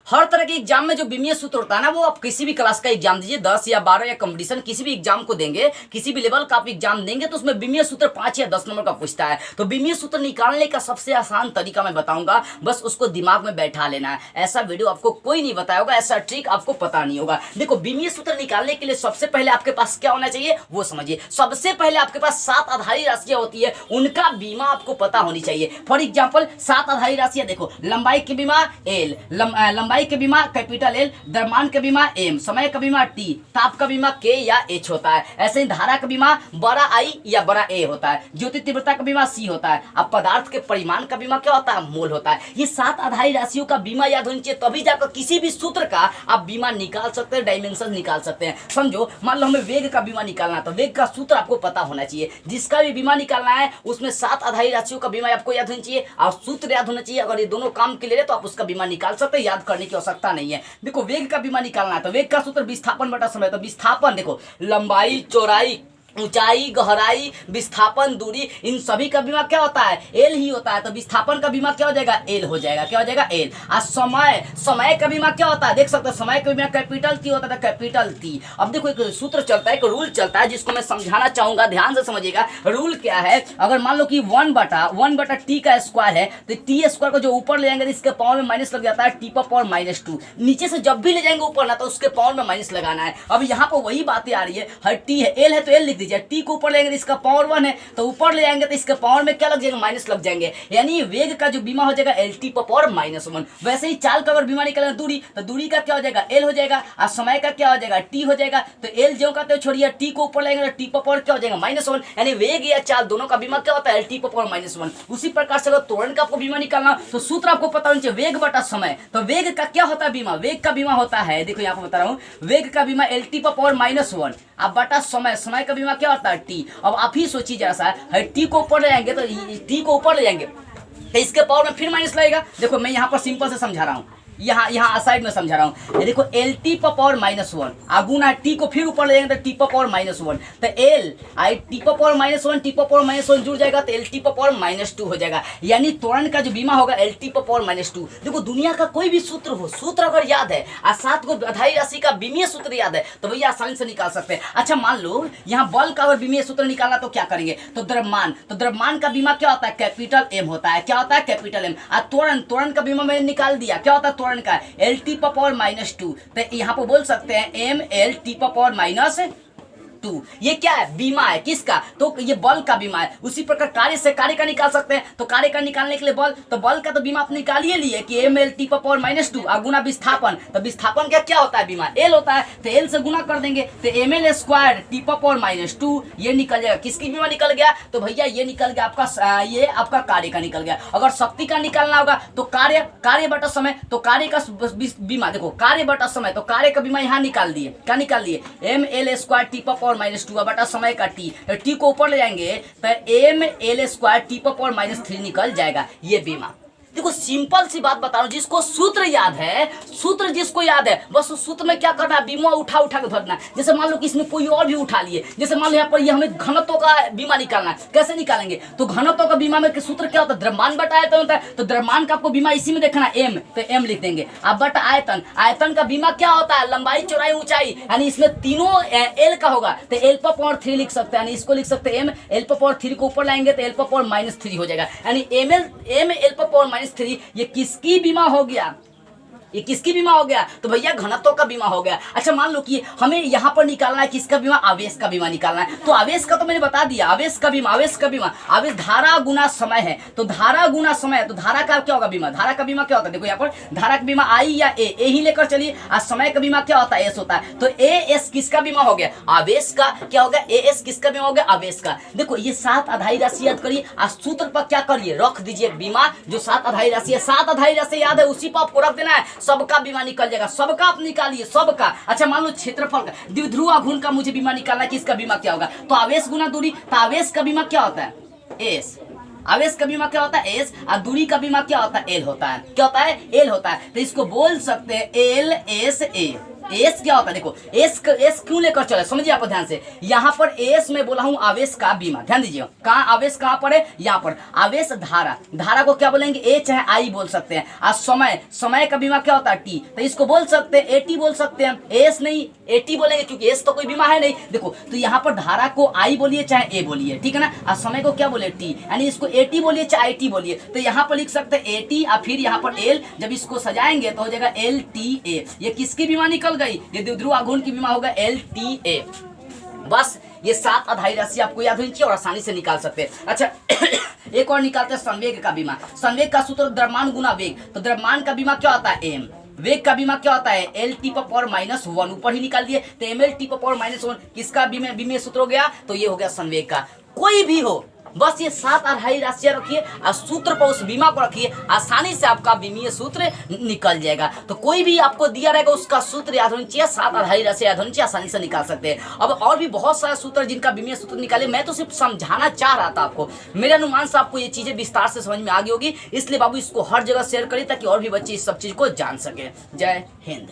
हर तरह के एग्जाम में जो बीमीय सूत्र होता है ना, वो आप किसी भी क्लास का एग्जाम दीजिए, 10 या 12 या कंपटीशन किसी भी एग्जाम को देंगे, किसी भी लेवल का आप एग्जाम देंगे तो उसमें बीमीय सूत्र 5 या 10 नंबर का पूछता है। तो बीमीय सूत्र निकालने का सबसे आसान तरीका मैं बताऊंगा, बस उसको दिमाग में बैठा लेना है। ऐसा वीडियो आपको कोई नहीं बताया होगा, ऐसा ट्रिक आपको पता नहीं होगा। देखो, बीमीय सूत्र निकालने के लिए सबसे पहले आपके पास क्या होना चाहिए वो समझिए। सबसे पहले आपके पास 7 आधारी राशियां होती है, उनका बीमा आपको पता होनी चाहिए। फॉर एग्जाम्पल 7 आधारी राशियां देखो, लंबाई की बीमा एल, लंबाई के बीमा कैपिटल एल, द्रव्यमान का बीमा एम, समय का बीमा टी, ताप का बीमा के या एच होता है। ऐसे ही धारा का बीमा बड़ा आई या बड़ा ए होता है, ज्योति तीव्रता का बीमा सी होता है। अब पदार्थ के परिमाण का बीमा क्या होता है, मोल होता है। ये 7 आधारी राशियों का बीमा याद होनी चाहिए, तभी जाकर किसी भी सूत्र का आप बीमा निकाल सकते हैं, डायमेंशन निकाल सकते हैं। समझो, मान लो हमें वेग का बीमा निकालना है, तो वेग का सूत्र आपको पता होना चाहिए। जिसका भी बीमा निकालना है उसमें 7 आधारी राशियों का बीमा आपको याद होनी चाहिए और सूत्र याद होना चाहिए। अगर ये दोनों काम के लिए तो आप उसका बीमा निकाल सकते हैं, याद करने की आवश्यकता नहीं है। देखो, वेग का बीमा निकालना है तो वेग का सूत्र विस्थापन बटा समय। तो विस्थापन देखो, लंबाई, चौड़ाई, ऊंचाई, गहराई, विस्थापन, दूरी, इन सभी का बीमा क्या होता है, एल ही होता है। तो विस्थापन का बीमा क्या हो जाएगा, एल हो जाएगा। क्या हो जाएगा, एल। और समय, समय का बीमा क्या होता है, देख सकते हो, समय का बीमा कैपिटल टी होता है, कैपिटल टी। अब देखो, एक सूत्र चलता है, एक रूल चलता है, जिसको मैं समझाना चाहूंगा, ध्यान से समझिएगा। रूल क्या है, अगर मान लो कि 1/1 टी का स्क्वायर है, तो टी स्क्वायर को जो ऊपर ले जाएंगे तो इसके पावर में माइनस लग जाता है, टी पर पावर -2। नीचे से जब भी ले जाएंगे ऊपर ना, तो उसके पावर में माइनस लगाना है। अब यहाँ पर वही बातें आ रही है, हर टी है, एल है तो एल लिख दीजिए। टी को ऊपर ले जाएंगे तो इसका पावर 1 है, तो ऊपर ले जाएंगे तो इसके पावर में क्या लग जाएगा, माइनस लग जाएंगे। यानी वेग का जो बीमा हो जाएगा एल टी पर पावर -1। वैसे ही चाल का अगर बीमा निकालना दूरी, तो दूरी का क्या हो जाएगा, एल हो जाएगा। और समय का क्या हो जाएगा, टी हो जाएगा। तो एल जो का तो छोड़िए, टी को ऊपर लेंगे तो टी पर पावर क्या हो जाएगा, -1। यानी वेग या चाल दोनों का बीमा क्या होता है, एल टी पर पावर -1। उसी प्रकार से अगर त्वरण का आपको बीमा निकालना, तो सूत्र आपको पता होना चाहिए, वेग बटा समय। तो वेग का क्या होता है बीमा, वेग का बीमा होता है, देखो यहाँ पर बता रहा हूँ, वेग का बीमा एल टी पर पावर -1 अब बटा समय। समय का बीमा क्या होता है, टी। अब आप ही सोचिए जरा सा, टी को ऊपर ले जाएंगे तो टी को ऊपर ले जाएंगे तो इसके पावर में फिर माइनस लगेगा। देखो, मैं यहाँ पर सिंपल से समझा रहा हूँ, यहाँ साइड में समझा रहा हूँ। देखो, एल टी पर पावर -1 आगुना टी को फिर ऊपर ले जाएंगे तो टी पर पावर -1। तो एल आई टी पर पावर -1, टी पर पावर -1 जुड़ जाएगा तो एल टी पर पावर -2 हो जाएगा। यानी त्वरण का जो बीमा होगा एल टी पर पावर -2। देखो, दुनिया का कोई भी सूत्र हो, सूत्र अगर याद है और 7 को आधारी राशि का बीमीय सूत्र याद है, तो भैया आसानी से निकाल सकते हैं। अच्छा, मान लो यहाँ बल का अगर बीमीय सूत्र निकालना तो क्या करेंगे, तो द्रव्यमान। तो द्रव्यमान का बीमा क्या होता है, कैपिटल एम होता है। क्या होता है, कैपिटल एम। और त्वरण का बीमा मैंने निकाल दिया, क्या होता है त्वरण का, एल टी पर पावर -2। तो यहाँ पर बोल सकते हैं एम एल टी पर पावर -2। ये क्या है, बीमा है, किसका, तो ये बल का बीमा है। उसी प्रकार कार्य से कार्य का निकाल सकते हैं, तो कार्य का निकालने के लिए बल, तो बल का तो बीमा आप निकाल ही लिए कि एम एल टी पर पावर -2 और गुना विस्थापन। तो विस्थापन का क्या होता है बीमा, एल होता है। तो एल से गुना कर देंगे तो एम एल स्क्वायर टी पर पावर -2 ये निकल जाएगा। किसकी बीमा निकल गया, तो भैया ये निकल गया आपका, ये आपका कार्य का निकल गया। अगर शक्ति का निकालना होगा तो कार्य बटा समय, तो कार्य का बीमा देखो, कार्य बटा समय, तो कार्य का बीमा यहाँ निकाल दिए। क्या निकाल दिए, एम एल स्क्वायर टी पर पावर -2 बटा समय का टी। टी को ऊपर ले जाएंगे तो एम एल स्क्वायर टी पर पावर -3 निकल जाएगा, ये बीमा। देखो, सिंपल सी बात बता रहा हूं, जिसको सूत्र याद है, सूत्र जिसको याद है, बस उस सूत्र में क्या करना है, बीमा उठा के भरना है। जैसे मान लो कि इसमें कोई और भी उठा लिए, जैसे मान लो यहाँ पर ये हमें घनत्व का बीमा निकालना है, कैसे निकालेंगे, तो घनत्व का बीमा में सूत्र क्या होता है, द्रव्यमान बटा आयतन होता है। तो द्रव्यमान का आपको बीमा इसी में देखना है, एम, तो एम लिख देंगे। अब बटा आयतन, आयतन का बीमा क्या होता है, लंबाई, चौड़ाई, ऊंचाई। यानी इसमें तीनों एल का होगा, तो एल पर पावर 3 लिख सकते हैं। यानी इसको लिख सकते हैं एम एल पर पावर 3 को ऊपर लाएंगे तो एल पर पावर -3 हो जाएगा। यानी एम एल पर पावर -3 ये किसकी बीमा हो गया, ये किसकी बीमा हो गया, तो भैया घनत्व का बीमा हो गया। अच्छा, मान लो कि हमें यहाँ पर निकालना है किसका बीमा, आवेश का बीमा निकालना है। तो आवेश का तो मैंने बता दिया, आवेश का बीमा, आवेश धारा गुना समय है। तो धारा गुना समय, तो धारा का क्या होगा बीमा, धारा का बीमा क्या होता है, देखो यहाँ पर धारा का बीमा आई या ए ही लेकर चलिए। और समय का बीमा क्या होता है, एस होता है। तो ए एस किसका बीमा हो गया, आवेश का। क्या होगा, ए एस किसका बीमा हो गया, आवेश का। देखो, ये 7 आधारी राशि याद करिए और सूत्र पर क्या करिए, रख दीजिए बीमा। जो 7 आधारी राशि है, 7 आधारी राशि याद है, उसी पर आपको रख देना है, सबका बीमा निकल जाएगा। सबका आप निकालिए, सबका। अच्छा, मान लो क्षेत्रफल का, द्विध्रुव आघूर्ण का मुझे बीमा निकालना है, किसका बीमा क्या होगा, तो आवेश गुना दूरी। तो आवेश का बीमा क्या होता है, एस। आवेश का बीमा क्या होता है, एस। और दूरी का बीमा क्या होता है, एल होता है। क्या होता है, एल होता है। तो इसको बोल सकते हैं एल एस ए। एस क्या होता है, देखो एस एस क्यों लेकर चले, समझिए आप ध्यान से। यहाँ पर एस में बोला हूं आवेश का बीमा, ध्यान दीजिए। कहाँ आवेश कहाँ पर है, यहाँ पर आवेश धारा, धारा को क्या बोलेंगे, ए चाहे आई बोल सकते हैं। और समय, समय का बीमा क्या होता है, टी, तो इसको बोल सकते हैं एटी बोल सकते हैं, एस नहीं एटी बोलेंगे क्योंकि एस तो कोई बीमा है नहीं। देखो तो यहाँ पर धारा को आई बोलिए चाहे ए बोलिए, ठीक है ना, और समय को क्या बोले, टी, यानी इसको एटी बोलिए चाहे आई टी बोलिए। तो यहाँ पर लिख सकते हैं एटी और फिर यहाँ पर एल, जब इसको सजाएंगे तो हो जाएगा एल टी ए। ये किसकी बीमा निकल गई, ये द्विध्रुव आघूर्ण की बीमा होगा एल टी ए। बस ये 7 आधारी राशि आपको याद होनी चाहिए और आसानी से निकाल सकते हैं। अच्छा एक और निकालते हैं संवेग का बीमा। संवेग का सूत्र द्रव्यमान गुना वेग, तो द्रव्यमान का बीमा क्या होता है, एम। वेग का बीमा क्या होता है, एल टी पावर -1, ऊपर ही निकाल दिए, तो एम एल टी पावर -1 किसका बीमा सूत्र हो गया, तो ये हो गया संवेग का। कोई भी हो, बस ये 7 आधारी राशियां रखिए और सूत्र पर उस बीमा को रखिए, आसानी से आपका बीमीय सूत्र निकल जाएगा। तो कोई भी आपको दिया रहेगा उसका सूत्र याद होना चाहिए, 7 आधारी राशियां याद होनी चाहिए, आसानी से निकाल सकते हैं। अब और भी बहुत सारे सूत्र जिनका बीमीय सूत्र निकाले, मैं तो सिर्फ समझाना चाह रहा था आपको। मेरे अनुमान से आपको ये चीजें विस्तार से समझ में आ गई होगी, इसलिए बाबू इसको हर जगह शेयर करिए ताकि और भी बच्चे इस सब चीज को जान सके। जय हिंद।